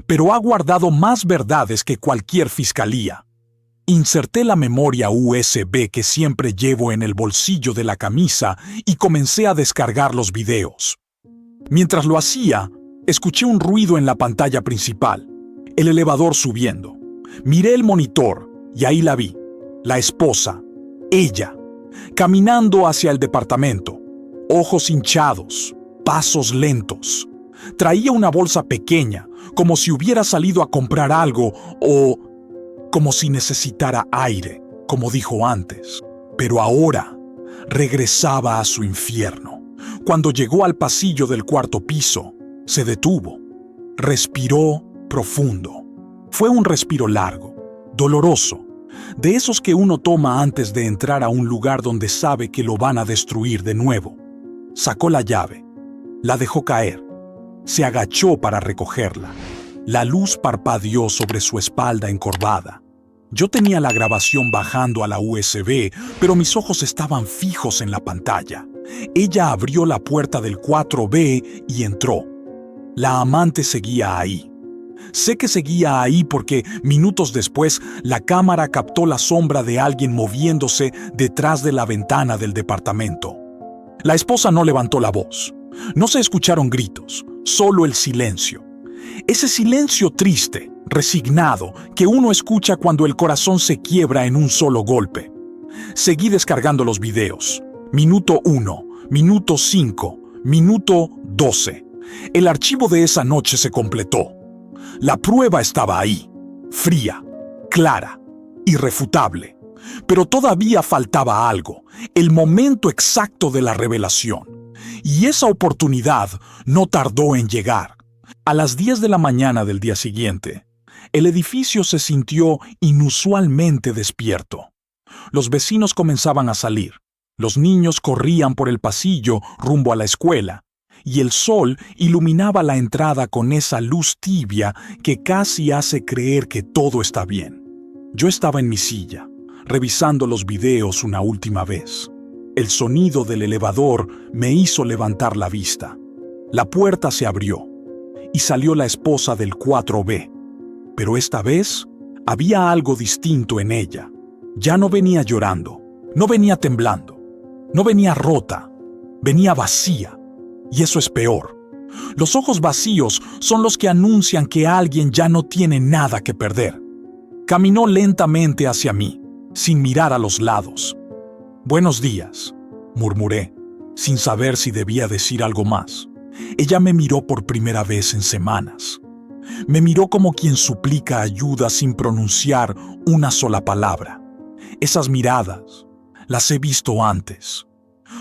pero ha guardado más verdades que cualquier fiscalía. Inserté la memoria USB que siempre llevo en el bolsillo de la camisa y comencé a descargar los videos. Mientras lo hacía, escuché un ruido en la pantalla principal, el elevador subiendo. Miré el monitor y ahí la vi, la esposa, ella, caminando hacia el departamento, ojos hinchados, pasos lentos. Traía una bolsa pequeña, como si hubiera salido a comprar algo o como si necesitara aire, como dijo antes. Pero ahora regresaba a su infierno. Cuando llegó al pasillo del cuarto piso, se detuvo. Respiró profundo. Fue un respiro largo, doloroso, de esos que uno toma antes de entrar a un lugar donde sabe que lo van a destruir de nuevo. Sacó la llave, la dejó caer, se agachó para recogerla. La luz parpadeó sobre su espalda encorvada. Yo tenía la grabación bajando a la USB, pero mis ojos estaban fijos en la pantalla. Ella abrió la puerta del 4B y entró. La amante seguía ahí. Sé que seguía ahí porque minutos después la cámara captó la sombra de alguien moviéndose detrás de la ventana del departamento. La esposa no levantó la voz. No se escucharon gritos, solo el silencio. Ese silencio triste, resignado, que uno escucha cuando el corazón se quiebra en un solo golpe. Seguí descargando los videos. Minuto 1, minuto 5, minuto 12. El archivo de esa noche se completó. La prueba estaba ahí, fría, clara, irrefutable. Pero todavía faltaba algo, el momento exacto de la revelación. Y esa oportunidad no tardó en llegar. A las 10 de la mañana del día siguiente, el edificio se sintió inusualmente despierto. Los vecinos comenzaban a salir. Los niños corrían por el pasillo rumbo a la escuela, y el sol iluminaba la entrada con esa luz tibia que casi hace creer que todo está bien. Yo estaba en mi silla, revisando los videos una última vez. El sonido del elevador me hizo levantar la vista. La puerta se abrió. y salió la esposa del 4B. Pero esta vez había algo distinto en ella. Ya no venía llorando, no venía temblando, no venía rota, venía vacía. Y eso es peor. Los ojos vacíos son los que anuncian que alguien ya no tiene nada que perder. Caminó lentamente hacia mí, sin mirar a los lados. «Buenos días», murmuré, sin saber si debía decir algo más. Ella me miró por primera vez en semanas. Me miró como quien suplica ayuda sin pronunciar una sola palabra. Esas miradas las he visto antes.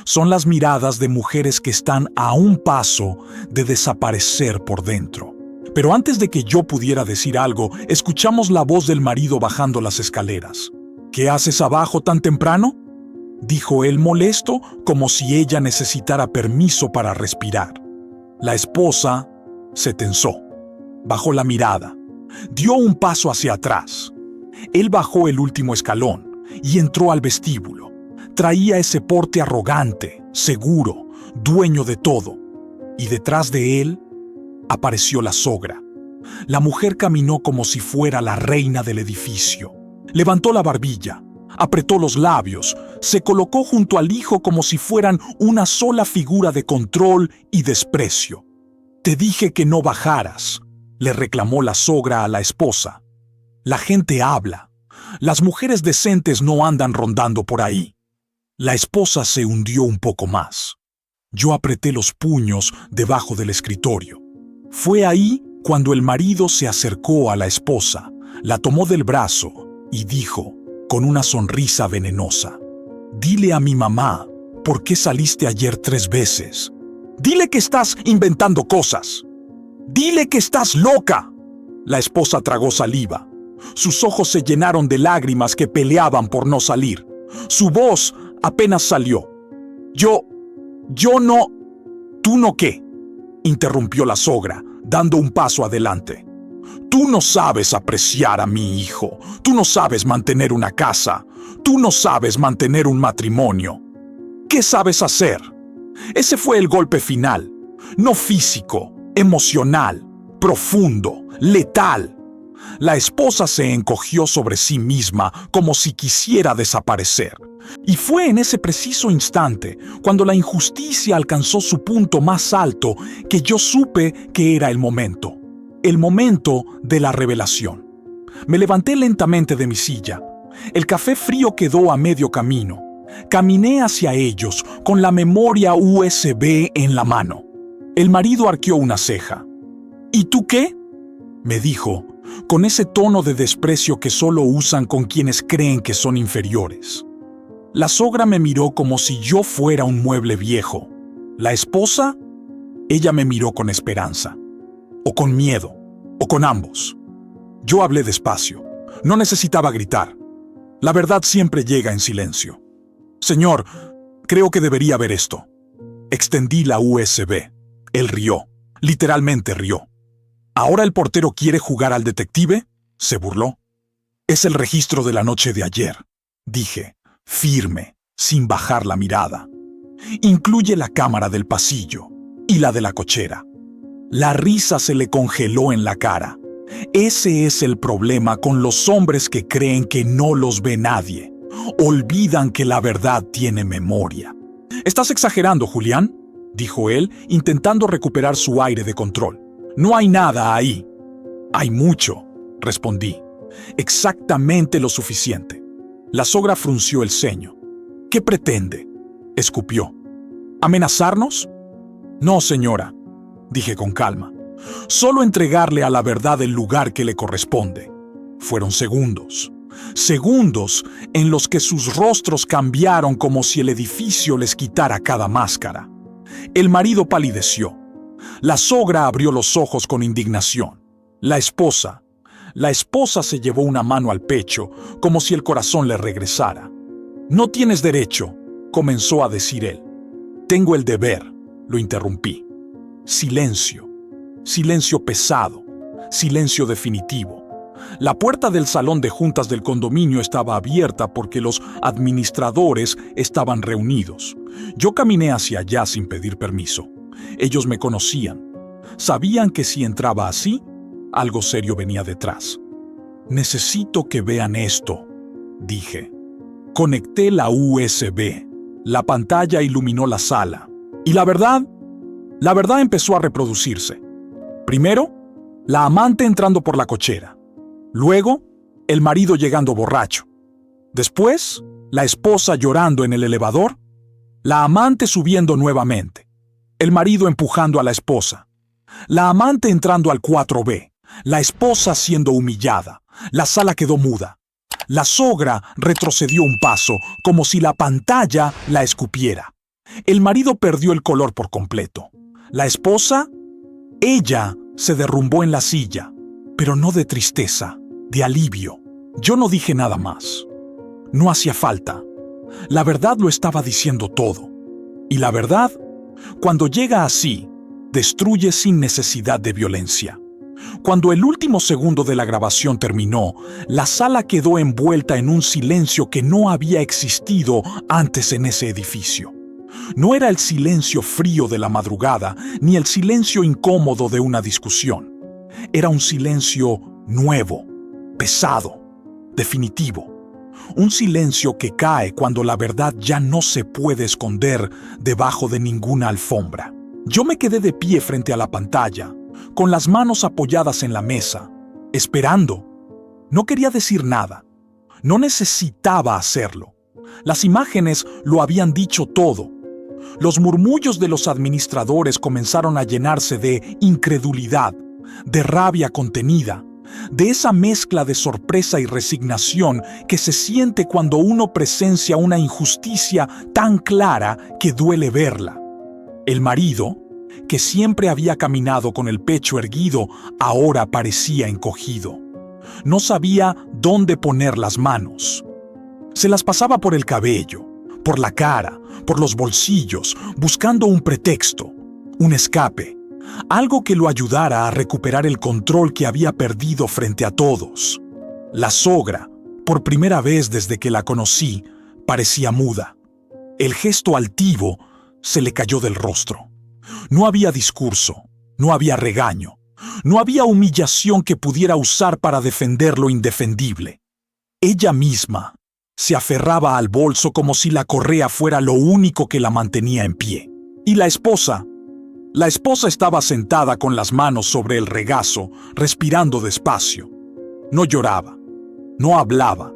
Son las miradas de mujeres que están a un paso de desaparecer por dentro. Pero antes de que yo pudiera decir algo, escuchamos la voz del marido bajando las escaleras. «¿Qué haces abajo tan temprano?», dijo él molesto, como si ella necesitara permiso para respirar. La esposa se tensó, bajó la mirada, dio un paso hacia atrás. Él bajó el último escalón y entró al vestíbulo. Traía ese porte arrogante, seguro, dueño de todo. Y detrás de él apareció la sogra. La mujer caminó como si fuera la reina del edificio. Levantó la barbilla, apretó los labios, se colocó junto al hijo como si fueran una sola figura de control y desprecio. «Te dije que no bajaras», le reclamó la sogra a la esposa. «La gente habla. Las mujeres decentes no andan rondando por ahí». La esposa se hundió un poco más. Yo apreté los puños debajo del escritorio. Fue ahí cuando el marido se acercó a la esposa, la tomó del brazo y dijo, con una sonrisa venenosa: «Dile a mi mamá por qué saliste ayer 3 veces. Dile que estás inventando cosas. Dile que estás loca». La esposa tragó saliva. Sus ojos se llenaron de lágrimas que peleaban por no salir. Su voz apenas salió. Yo no... «¿Tú no qué?», interrumpió la sogra, dando un paso adelante. «Tú no sabes apreciar a mi hijo. Tú no sabes mantener una casa. Tú no sabes mantener un matrimonio. ¿Qué sabes hacer?». Ese fue el golpe final. No físico, emocional, profundo, letal. La esposa se encogió sobre sí misma como si quisiera desaparecer. Y fue en ese preciso instante, cuando la injusticia alcanzó su punto más alto, que yo supe que era el momento de la revelación. Me levanté lentamente de mi silla. El café frío quedó a medio camino. Caminé hacia ellos con la memoria USB en la mano. El marido arqueó una ceja. «¿Y tú qué?», me dijo, con ese tono de desprecio que solo usan con quienes creen que son inferiores. La sogra me miró como si yo fuera un mueble viejo. La esposa, ella me miró con esperanza, o con miedo, o con ambos. Yo hablé despacio. No necesitaba gritar. La verdad siempre llega en silencio. «Señor, creo que debería ver esto». Extendí la USB. Él rió, literalmente rió. «¿Ahora el portero quiere jugar al detective?», se burló. «Es el registro de la noche de ayer», dije, firme, sin bajar la mirada. «Incluye la cámara del pasillo y la de la cochera». La risa se le congeló en la cara. Ese es el problema con los hombres que creen que no los ve nadie. Olvidan que la verdad tiene memoria. «Estás exagerando, Julián», dijo él, intentando recuperar su aire de control. «No hay nada ahí». «Hay mucho», respondí. «Exactamente lo suficiente». La sogra frunció el ceño. «¿Qué pretende?», escupió. «¿Amenazarnos?». «No, señora», dije con calma. «Solo entregarle a la verdad el lugar que le corresponde». Fueron segundos. Segundos en los que sus rostros cambiaron como si el edificio les quitara cada máscara. El marido palideció. La sogra abrió los ojos con indignación. La esposa se llevó una mano al pecho, como si el corazón le regresara. «No tienes derecho», comenzó a decir él. «Tengo el deber», lo interrumpí. Silencio. Silencio pesado. Silencio definitivo. La puerta del salón de juntas del condominio estaba abierta porque los administradores estaban reunidos. Yo caminé hacia allá sin pedir permiso. Ellos me conocían. Sabían que si entraba así, algo serio venía detrás. «Necesito que vean esto», dije. Conecté la USB. La pantalla iluminó la sala. Y la verdad empezó a reproducirse. Primero, la amante entrando por la cochera. Luego, el marido llegando borracho. Después, la esposa llorando en el elevador. La amante subiendo nuevamente. El marido empujando a la esposa. La amante entrando al 4B. La esposa siendo humillada. La sala quedó muda. La sogra retrocedió un paso, como si la pantalla la escupiera. El marido perdió el color por completo. La esposa, ella se derrumbó en la silla, pero no de tristeza, de alivio. Yo no dije nada más. No hacía falta. La verdad lo estaba diciendo todo. Y la verdad, cuando llega así, destruye sin necesidad de violencia. Cuando el último segundo de la grabación terminó, la sala quedó envuelta en un silencio que no había existido antes en ese edificio. No era el silencio frío de la madrugada, ni el silencio incómodo de una discusión. Era un silencio nuevo, pesado, definitivo. Un silencio que cae cuando la verdad ya no se puede esconder debajo de ninguna alfombra. Yo me quedé de pie frente a la pantalla, con las manos apoyadas en la mesa, esperando. No quería decir nada. No necesitaba hacerlo. Las imágenes lo habían dicho todo. Los murmullos de los administradores comenzaron a llenarse de incredulidad, de rabia contenida, de esa mezcla de sorpresa y resignación que se siente cuando uno presencia una injusticia tan clara que duele verla. El marido, que siempre había caminado con el pecho erguido, ahora parecía encogido. No sabía dónde poner las manos. Se las pasaba por el cabello, por la cara, por los bolsillos, buscando un pretexto, un escape, algo que lo ayudara a recuperar el control que había perdido frente a todos. La sogra, por primera vez desde que la conocí, parecía muda. El gesto altivo se le cayó del rostro. No había discurso, no había regaño, no había humillación que pudiera usar para defender lo indefendible. Ella misma se aferraba al bolso como si la correa fuera lo único que la mantenía en pie. Y la esposa estaba sentada con las manos sobre el regazo, respirando despacio. No lloraba, no hablaba,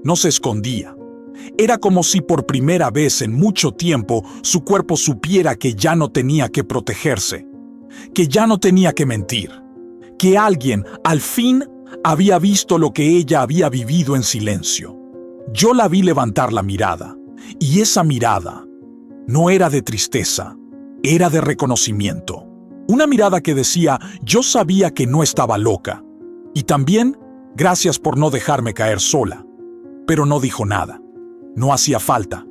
no se escondía. Era como si por primera vez en mucho tiempo su cuerpo supiera que ya no tenía que protegerse, que ya no tenía que mentir, que alguien, al fin, había visto lo que ella había vivido en silencio. Yo la vi levantar la mirada, y esa mirada no era de tristeza, era de reconocimiento. Una mirada que decía, yo sabía que no estaba loca, y también, gracias por no dejarme caer sola. Pero no dijo nada. No hacía falta.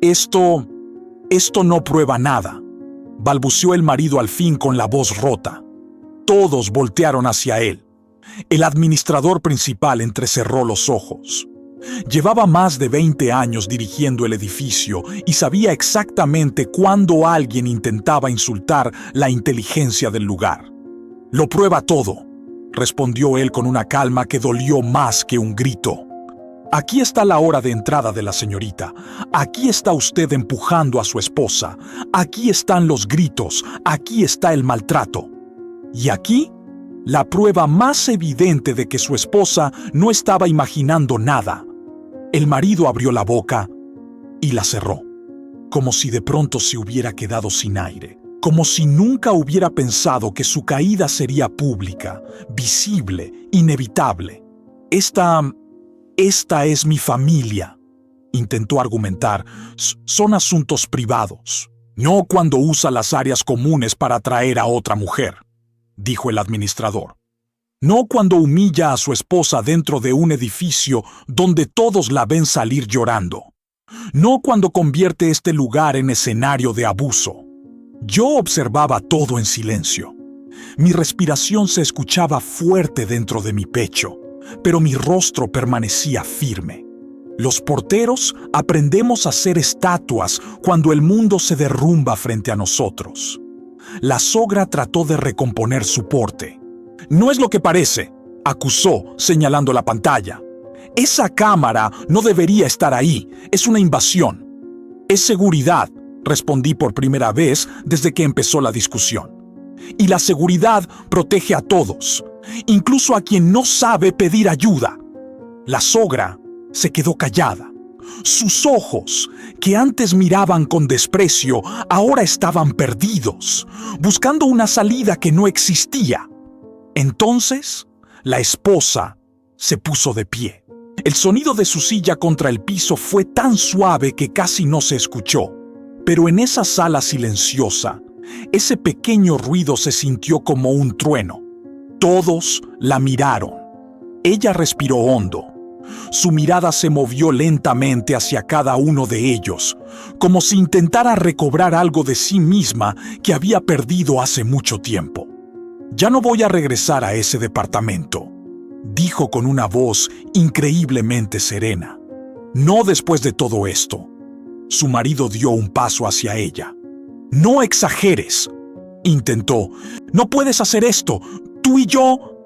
Esto no prueba nada, balbuceó el marido al fin con la voz rota. Todos voltearon hacia él. El administrador principal entrecerró los ojos. Llevaba más de 20 años dirigiendo el edificio y sabía exactamente cuándo alguien intentaba insultar la inteligencia del lugar. «Lo prueba todo», respondió él con una calma que dolió más que un grito. «Aquí está la hora de entrada de la señorita. Aquí está usted empujando a su esposa. Aquí están los gritos. Aquí está el maltrato. Y aquí, la prueba más evidente de que su esposa no estaba imaginando nada». El marido abrió la boca y la cerró, como si de pronto se hubiera quedado sin aire, como si nunca hubiera pensado que su caída sería pública, visible, inevitable. Esta es mi familia», intentó argumentar. «Son asuntos privados. No cuando usa las áreas comunes para atraer a otra mujer», dijo el administrador. «No cuando humilla a su esposa dentro de un edificio donde todos la ven salir llorando. No cuando convierte este lugar en escenario de abuso». Yo observaba todo en silencio. Mi respiración se escuchaba fuerte dentro de mi pecho, pero mi rostro permanecía firme. Los porteros aprendemos a ser estatuas cuando el mundo se derrumba frente a nosotros. La sogra trató de recomponer su porte. «No es lo que parece», acusó, señalando la pantalla. «Esa cámara no debería estar ahí. Es una invasión». «Es seguridad», respondí por primera vez desde que empezó la discusión. «Y la seguridad protege a todos, incluso a quien no sabe pedir ayuda». La sogra se quedó callada. Sus ojos, que antes miraban con desprecio, ahora estaban perdidos, buscando una salida que no existía. Entonces, la esposa se puso de pie. El sonido de su silla contra el piso fue tan suave que casi no se escuchó. Pero en esa sala silenciosa, ese pequeño ruido se sintió como un trueno. Todos la miraron. Ella respiró hondo. Su mirada se movió lentamente hacia cada uno de ellos, como si intentara recobrar algo de sí misma que había perdido hace mucho tiempo. «Ya no voy a regresar a ese departamento», dijo con una voz increíblemente serena. «No después de todo esto». Su marido dio un paso hacia ella. «No exageres», intentó. «No puedes hacer esto. Tú y yo».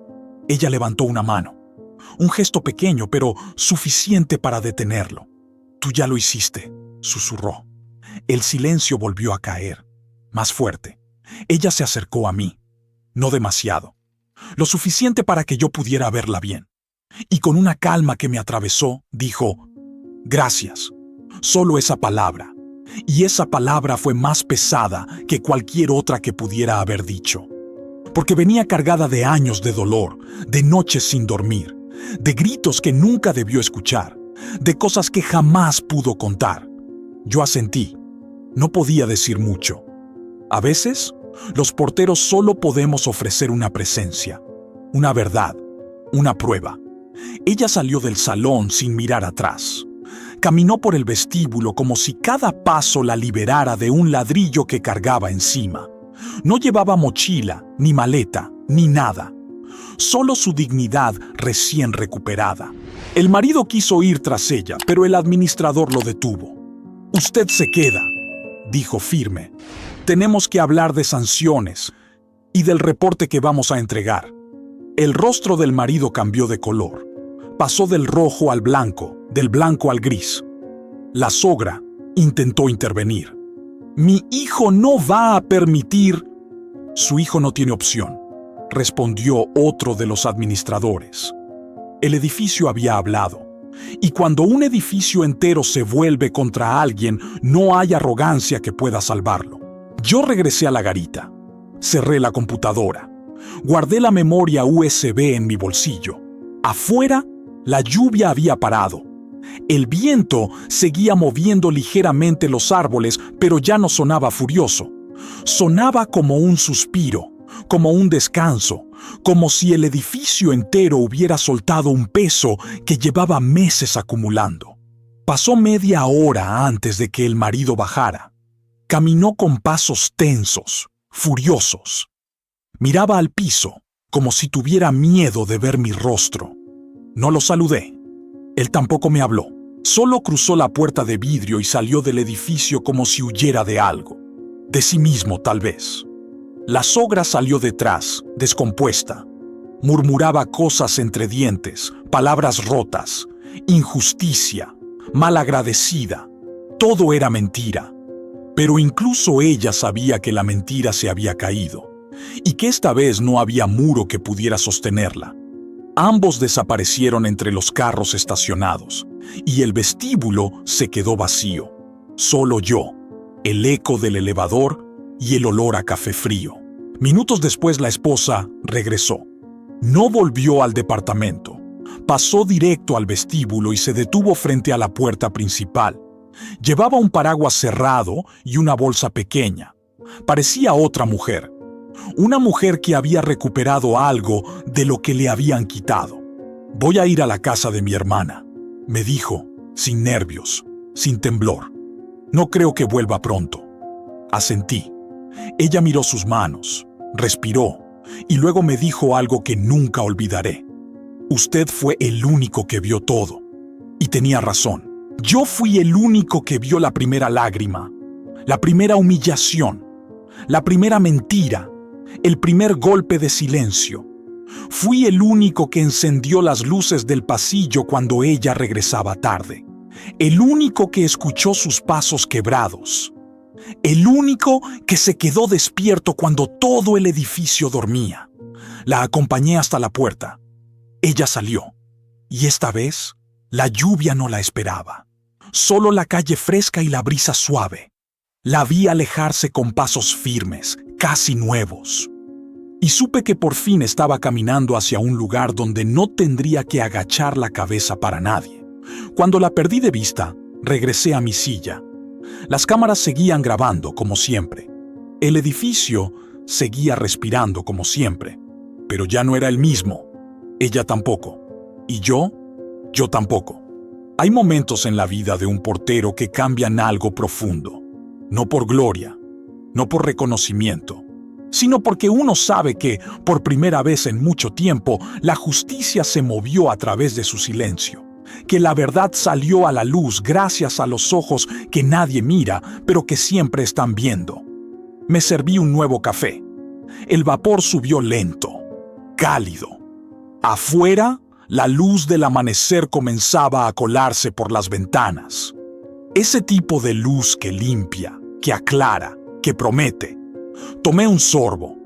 Ella levantó una mano. Un gesto pequeño, pero suficiente para detenerlo. «Tú ya lo hiciste», susurró. El silencio volvió a caer, más fuerte. Ella se acercó a mí. No demasiado. Lo suficiente para que yo pudiera verla bien. Y con una calma que me atravesó, dijo: «Gracias». Solo esa palabra. Y esa palabra fue más pesada que cualquier otra que pudiera haber dicho. Porque venía cargada de años de dolor, de noches sin dormir, de gritos que nunca debió escuchar, de cosas que jamás pudo contar. Yo asentí. No podía decir mucho. A veces, los porteros solo podemos ofrecer una presencia, una verdad, una prueba. Ella salió del salón sin mirar atrás. Caminó por el vestíbulo como si cada paso la liberara de un ladrillo que cargaba encima. No llevaba mochila, ni maleta, ni nada. Solo su dignidad recién recuperada. El marido quiso ir tras ella, pero el administrador lo detuvo. «Usted se queda», dijo firme. «Tenemos que hablar de sanciones y del reporte que vamos a entregar». El rostro del marido cambió de color. Pasó del rojo al blanco, del blanco al gris. La sogra intentó intervenir. «Mi hijo no va a permitir». «Su hijo no tiene opción», respondió otro de los administradores. El edificio había hablado. Y cuando un edificio entero se vuelve contra alguien, no hay arrogancia que pueda salvarlo. Yo regresé a la garita. Cerré la computadora. Guardé la memoria USB en mi bolsillo. Afuera, la lluvia había parado. El viento seguía moviendo ligeramente los árboles, pero ya no sonaba furioso. Sonaba como un suspiro, como un descanso, como si el edificio entero hubiera soltado un peso que llevaba meses acumulando. Pasó media hora antes de que el marido bajara. Caminó con pasos tensos, furiosos. Miraba al piso, como si tuviera miedo de ver mi rostro. No lo saludé. Él tampoco me habló. Solo cruzó la puerta de vidrio y salió del edificio como si huyera de algo. De sí mismo, tal vez. La sogra salió detrás, descompuesta. Murmuraba cosas entre dientes, palabras rotas, injusticia, malagradecida. Todo era mentira. Pero incluso ella sabía que la mentira se había caído y que esta vez no había muro que pudiera sostenerla. Ambos desaparecieron entre los carros estacionados y el vestíbulo se quedó vacío. Solo yo, el eco del elevador y el olor a café frío. Minutos después la esposa regresó. No volvió al departamento. Pasó directo al vestíbulo y se detuvo frente a la puerta principal. Llevaba un paraguas cerrado y una bolsa pequeña. Parecía otra mujer. Una mujer que había recuperado algo de lo que le habían quitado. «Voy a ir a la casa de mi hermana», me dijo, sin nervios, sin temblor. «No creo que vuelva pronto». Asentí. Ella miró sus manos, respiró, y luego me dijo algo que nunca olvidaré. «Usted fue el único que vio todo». Y tenía razón. Yo fui el único que vio la primera lágrima, la primera humillación, la primera mentira, el primer golpe de silencio. Fui el único que encendió las luces del pasillo cuando ella regresaba tarde. El único que escuchó sus pasos quebrados. El único que se quedó despierto cuando todo el edificio dormía. La acompañé hasta la puerta. Ella salió. Y esta vez, la lluvia no la esperaba. Solo la calle fresca y la brisa suave. La vi alejarse con pasos firmes, casi nuevos. Y supe que por fin estaba caminando hacia un lugar donde no tendría que agachar la cabeza para nadie. Cuando la perdí de vista, regresé a mi silla. Las cámaras seguían grabando como siempre. El edificio seguía respirando como siempre. Pero ya no era el mismo. Ella tampoco. Y yo tampoco. Hay momentos en la vida de un portero que cambian algo profundo. No por gloria, no por reconocimiento, sino porque uno sabe que, por primera vez en mucho tiempo, la justicia se movió a través de su silencio, que la verdad salió a la luz gracias a los ojos que nadie mira, pero que siempre están viendo. Me serví un nuevo café. El vapor subió lento, cálido. Afuera, la luz del amanecer comenzaba a colarse por las ventanas. Ese tipo de luz que limpia, que aclara, que promete. Tomé un sorbo.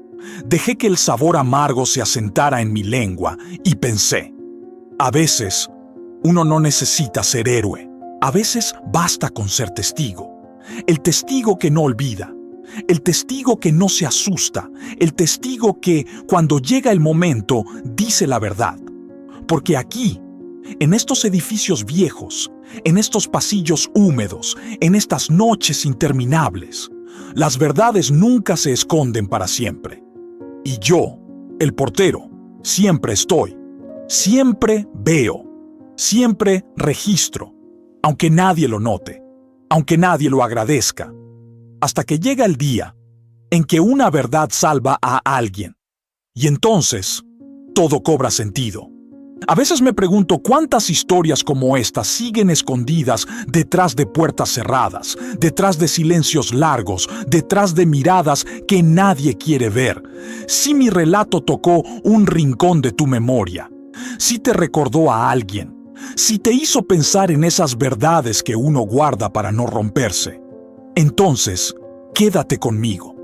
Dejé que el sabor amargo se asentara en mi lengua y pensé, a veces uno no necesita ser héroe. A veces basta con ser testigo. El testigo que no olvida. El testigo que no se asusta. El testigo que, cuando llega el momento, dice la verdad. Porque aquí, en estos edificios viejos, en estos pasillos húmedos, en estas noches interminables, las verdades nunca se esconden para siempre. Y yo, el portero, siempre estoy, siempre veo, siempre registro, aunque nadie lo note, aunque nadie lo agradezca, hasta que llega el día en que una verdad salva a alguien. Y entonces, todo cobra sentido. A veces me pregunto cuántas historias como esta siguen escondidas detrás de puertas cerradas, detrás de silencios largos, detrás de miradas que nadie quiere ver. Si mi relato tocó un rincón de tu memoria, si te recordó a alguien, si te hizo pensar en esas verdades que uno guarda para no romperse, entonces quédate conmigo.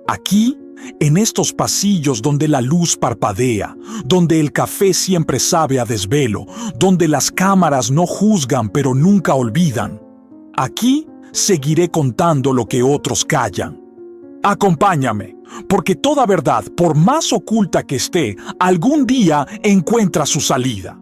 Aquí, en estos pasillos donde la luz parpadea, donde el café siempre sabe a desvelo, donde las cámaras no juzgan pero nunca olvidan. Aquí seguiré contando lo que otros callan. Acompáñame, porque toda verdad, por más oculta que esté, algún día encuentra su salida.